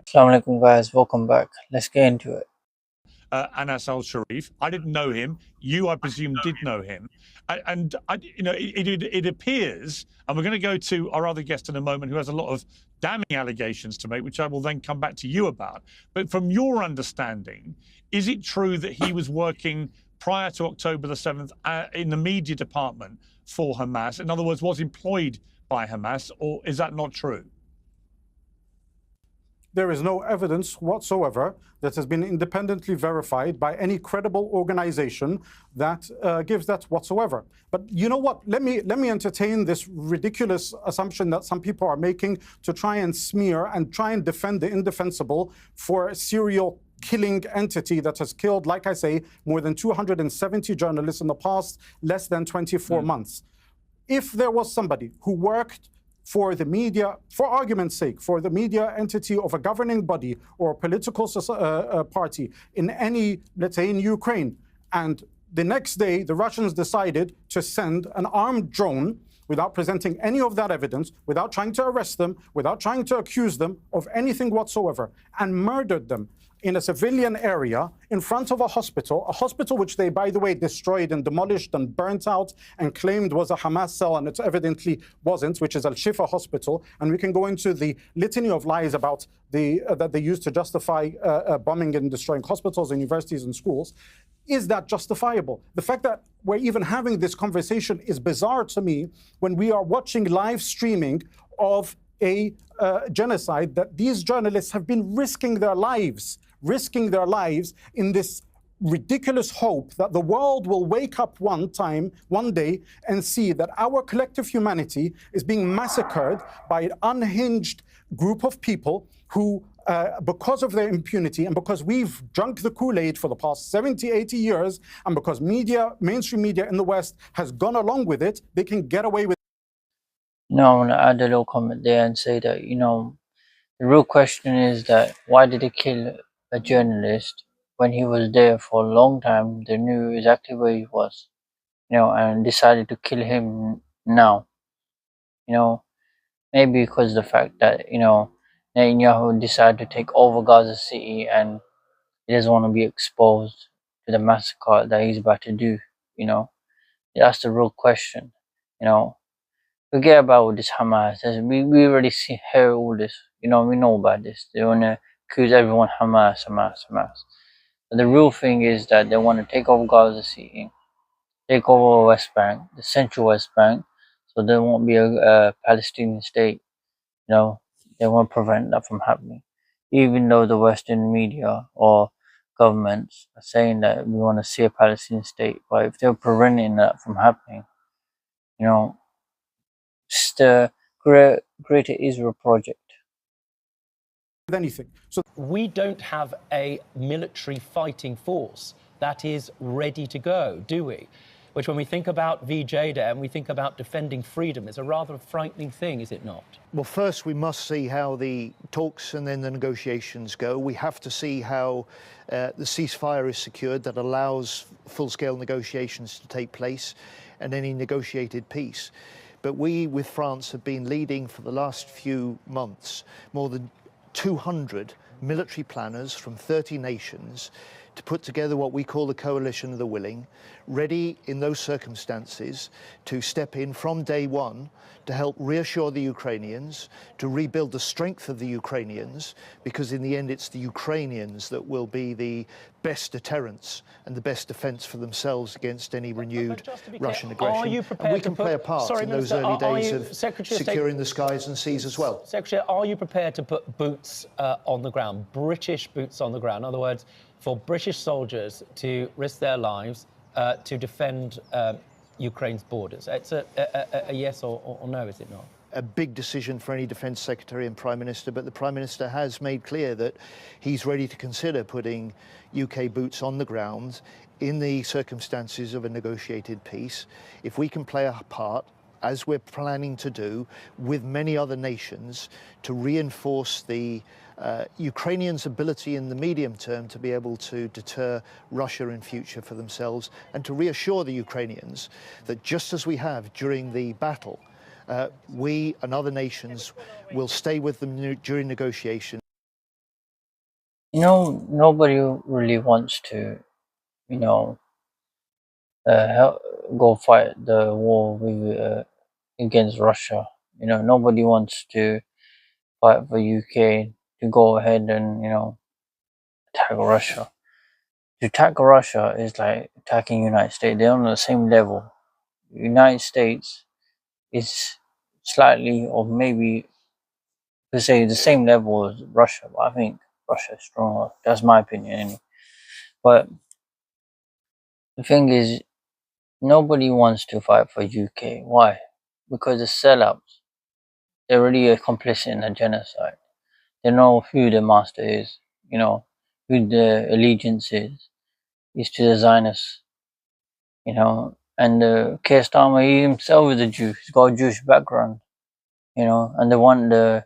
Assalamu alaikum guys, welcome back. Let's get into it. Anas al-Sharif. I didn't know him. You, I presume, did know him. It appears, and we're going to go to our other guest in a moment who has a lot of damning allegations to make, which I will then come back to you about. But from your understanding, is it true that he was working prior to October the 7th in the media department for Hamas? In other words, was employed by Hamas, or is that not true? There is no evidence whatsoever that has been independently verified by any credible organization that gives that whatsoever. But you know what? Let me entertain this ridiculous assumption that some people are making to try and smear and try and defend the indefensible for a serial killing entity that has killed, like I say, more than 270 journalists in the past less than 24 months. If there was somebody who worked for the media, for argument's sake, for the media entity of a governing body or a political party in any, let's say in Ukraine, and the next day the Russians decided to send an armed drone without presenting any of that evidence, without trying to arrest them, without trying to accuse them of anything whatsoever, and murdered them in a civilian area in front of a hospital which they, by the way, destroyed and demolished and burnt out and claimed was a Hamas cell, and it evidently wasn't, which is Al-Shifa Hospital. And we can go into the litany of lies about that they used to justify bombing and destroying hospitals, universities, and schools. Is that justifiable? The fact that we're even having this conversation is bizarre to me when we are watching live streaming of a genocide that these journalists have been risking their lives in this ridiculous hope that the world will wake up one day, and see that our collective humanity is being massacred by an unhinged group of people who, because of their impunity and because we've drunk the Kool-Aid for the past 70, 80 years, and because mainstream media in the West has gone along with it, they can get away with it. I want to add a little comment there and say that, the real question is that why did they kill a journalist when he was there for a long time? They knew exactly where he was, and decided to kill him now. Maybe because the fact that, Netanyahu decided to take over Gaza City and he doesn't want to be exposed to the massacre that he's about to do, That's the real question, Forget about this Hamas. We already hear all this. We know about this. They want to accuse everyone Hamas. But the real thing is that they want to take over Gaza City, take over West Bank, the central West Bank, so there won't be a Palestinian state. They want to prevent that from happening. Even though the Western media or governments are saying that we want to see a Palestinian state, but if they're preventing that from happening, it's the Greater Israel Project. Anything. So we don't have a military fighting force that is ready to go, do we? Which, when we think about VJ Day and we think about defending freedom, is a rather frightening thing, is it not? Well, first we must see how the talks and then the negotiations go. We have to see how the ceasefire is secured that allows full-scale negotiations to take place and any negotiated peace. But we, with France, have been leading for the last few months more than 200 military planners from 30 nations to put together what we call the coalition of the willing, ready in those circumstances to step in from day one to help reassure the Ukrainians, to rebuild the strength of the Ukrainians, because in the end it's the Ukrainians that will be the best deterrence and the best defence for themselves against any renewed Russian aggression. Are you prepared and we can play a part in those early days of securing the skies and seas as well. Secretary, are you prepared to put boots on the ground, British boots on the ground? In other words, for British soldiers to risk their lives to defend Ukraine's borders? It's a yes or no, is it not? A big decision for any Defence Secretary and Prime Minister, but the Prime Minister has made clear that he's ready to consider putting UK boots on the ground in the circumstances of a negotiated peace. If we can play a part, as we're planning to do with many other nations, to reinforce the Ukrainians' ability in the medium term to be able to deter Russia in future for themselves, and to reassure the Ukrainians that just as we have during the battle, we and other nations will stay with them during negotiations. Nobody really wants to, you know, go fight the war against Russia. Nobody wants to fight for UK to go ahead and attack Russia. To attack Russia is like attacking United States. They're on the same level. United States is slightly, or maybe to say the same level as Russia, but I think Russia is stronger. That's my opinion. Anyway. But the thing is, nobody wants to fight for UK. Why? Because the sellouts. They're really complicit in a genocide. They know who the master is. Who the allegiance is to the Zionists. And Keir Starmer, he himself is a Jew. He's got a Jewish background. And they want the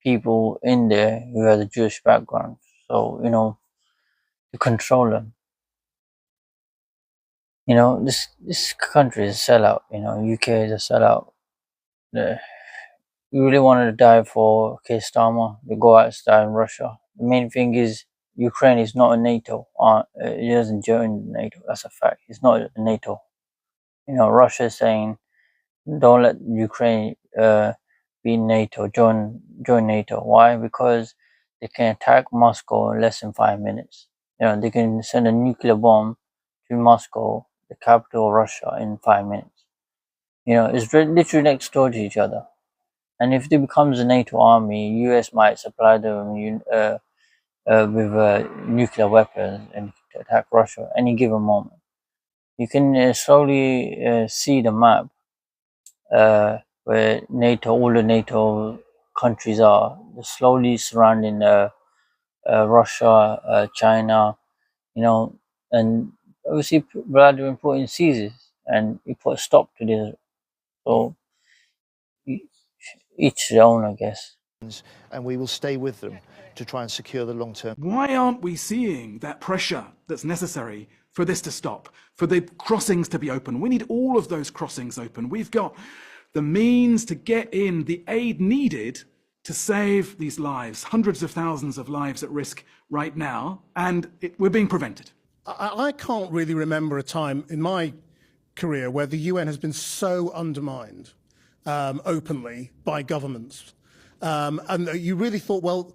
people in there who have a Jewish background. So, to control them. This country is a sellout. UK is a sellout. You really wanted to die for Keir Starmer to go outside in Russia. The main thing is Ukraine is not a NATO. It doesn't join NATO. That's a fact. It's not a NATO. Russia is saying don't let Ukraine be NATO. Join NATO. Why? Because they can attack Moscow in less than 5 minutes. They can send a nuclear bomb to Moscow, the capital of Russia, in 5 minutes. It's literally next door to each other. And if it becomes a NATO army, US might supply them with nuclear weapons and attack Russia at any given moment. You can slowly see the map where all the NATO countries are. They're slowly surrounding Russia, China, and obviously Vladimir Putin sees this and he put a stop to this. So each their own, I guess. And we will stay with them to try and secure the long term. Why aren't we seeing that pressure that's necessary for this to stop, for the crossings to be open? We need all of those crossings open. We've got the means to get in the aid needed to save these lives, hundreds of thousands of lives at risk right now, and we're being prevented. I can't really remember a time in my career where the UN has been so undermined openly by governments. And you really thought, well,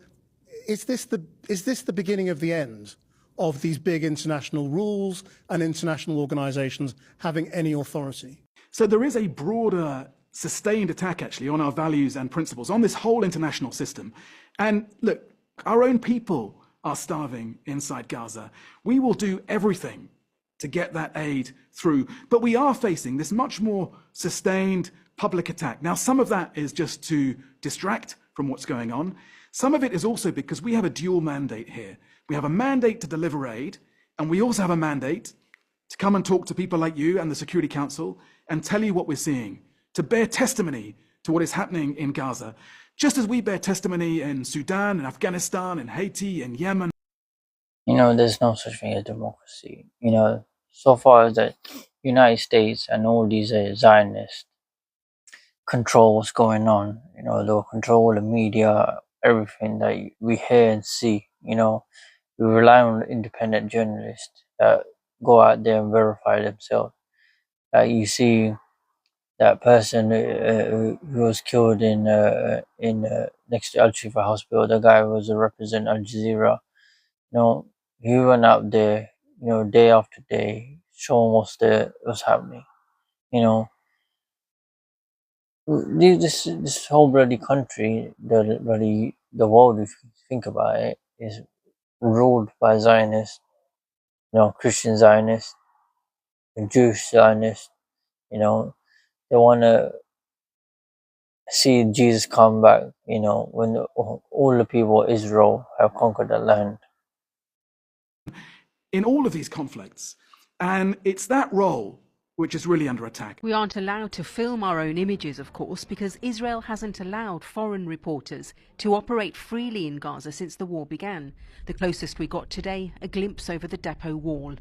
is this the beginning of the end of these big international rules and international organizations having any authority? So there is a broader, sustained attack, actually, on our values and principles, on this whole international system. And look, our own people are starving inside Gaza. We will do everything to get that aid through. But we are facing this much more sustained public attack. Now, some of that is just to distract from what's going on. Some of it is also because we have a dual mandate here. We have a mandate to deliver aid, and we also have a mandate to come and talk to people like you and the Security Council and tell you what we're seeing, to bear testimony to what is happening in Gaza, just as we bear testimony in Sudan, in Afghanistan, in Haiti, in Yemen. There's no such thing as democracy. So far as the United States and all these Zionists control what's going on, they'll control the media, everything that we hear and see. We rely on independent journalists that go out there and verify themselves. You see that person who was killed in next to Al Shifa Hospital, the guy who was a represent Al Jazeera. He went out there, day after day, showing what's happening. This whole bloody country, the world, if you think about it, is ruled by Zionists, Christian Zionists, Jewish Zionists. They want to see Jesus come back. When all the people of Israel have conquered the land. In all of these conflicts, and it's that role which is really under attack. We aren't allowed to film our own images, of course, because Israel hasn't allowed foreign reporters to operate freely in Gaza since the war began. The closest we got today, a glimpse over the depot wall.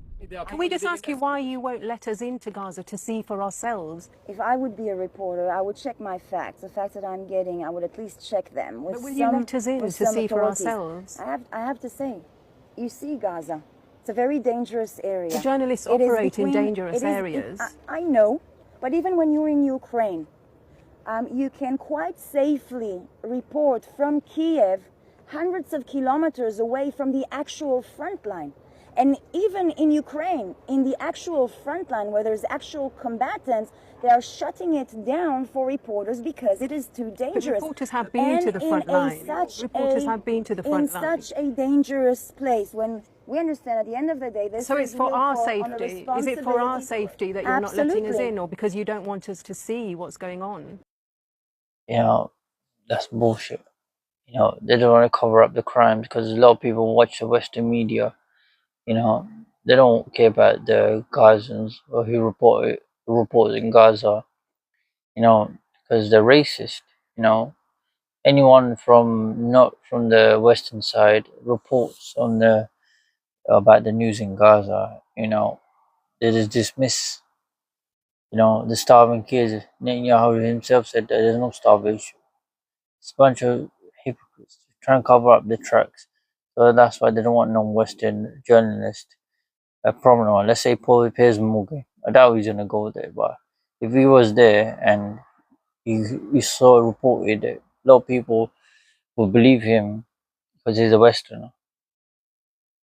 Can we just ask you why you won't let us into Gaza to see for ourselves? If I would be a reporter, I would check my facts. The facts that I'm getting, I would at least check them. But will you let us in to see for ourselves? I have to say, You see, Gaza, it's a very dangerous area. Journalists It is operate in between- dangerous it is- areas. I know, but even when you're in Ukraine, you can quite safely report from Kiev hundreds of kilometers away from the actual front line. And even in Ukraine, in the actual front line where there's actual combatants, they are shutting it down for reporters because it is too dangerous. Reporters have been to the front line. Reporters have been to the front in line. such a dangerous place, when we understand at the end of the day, this So is it's for will our fall on the safety. Is it for our responsibility- safety that you're not letting us Absolutely. in, or because you don't want us to see what's going on? You know, that's bullshit. You know, they don't want to cover up the crimes because a lot of people watch the Western media. You know, they don't care about the Gazans or who reports in Gaza. You know, because they're racist. You know, anyone from not from the Western side reports on the about the news in Gaza. You know, they just dismiss. You know, the starving kids. Netanyahu himself said that there's no starvation. It's a bunch of hypocrites trying to cover up the tracks. So that's why they don't want no Western journalist, a prominent one. Let's say Paul Piers Morgan. I doubt he's gonna go there, but if he was there and he saw reported, a lot of people would believe him because he's a Westerner.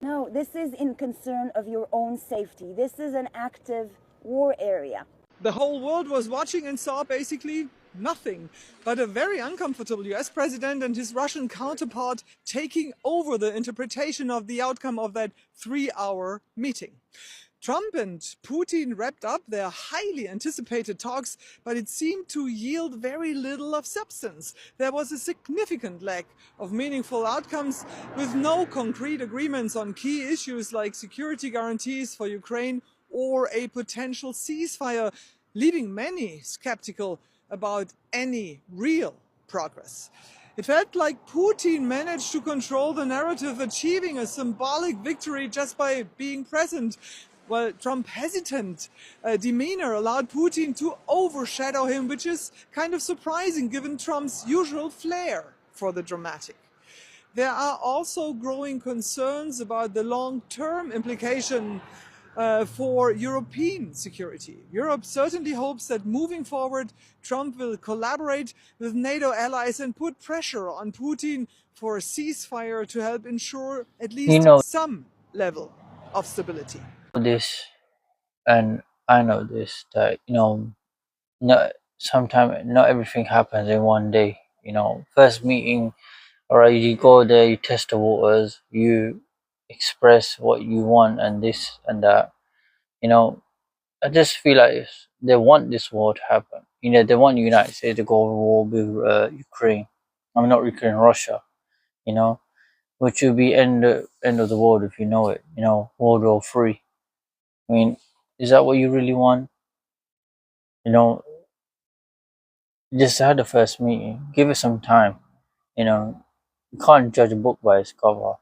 No, this is in concern of your own safety. This is an active war area. The whole world was watching and saw basically nothing but a very uncomfortable US president and his Russian counterpart taking over the interpretation of the outcome of that 3-hour meeting. Trump and Putin wrapped up their highly anticipated talks, but it seemed to yield very little of substance. There was a significant lack of meaningful outcomes, with no concrete agreements on key issues like security guarantees for Ukraine or a potential ceasefire, leaving many skeptical about any real progress. It felt like Putin managed to control the narrative, achieving a symbolic victory just by being present, while Trump's hesitant demeanor allowed Putin to overshadow him, which is kind of surprising given Trump's usual flair for the dramatic. There are also growing concerns about the long-term implication for European security. Europe certainly hopes that moving forward, Trump will collaborate with NATO allies and put pressure on Putin for a ceasefire to help ensure at You least know some level of stability. this, and I know this, that not sometimes not everything happens in one day. You know, first meeting, alright, you go there, you test the waters, you express what you want and this and that. You know, I just feel like they want this war to happen. You know, they want the United States to go to war with Ukraine. I mean, not Ukraine, Russia. You know, which will be end of the world if you know it. You know, World War Three. I mean, is that what you really want? You know, just have the first meeting. Give it some time. You know, you can't judge a book by its cover.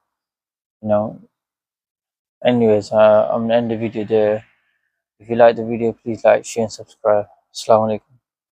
You know. Anyways, I'm gonna end the video there. If you like the video, please like, share, and subscribe. Assalamu alaikum.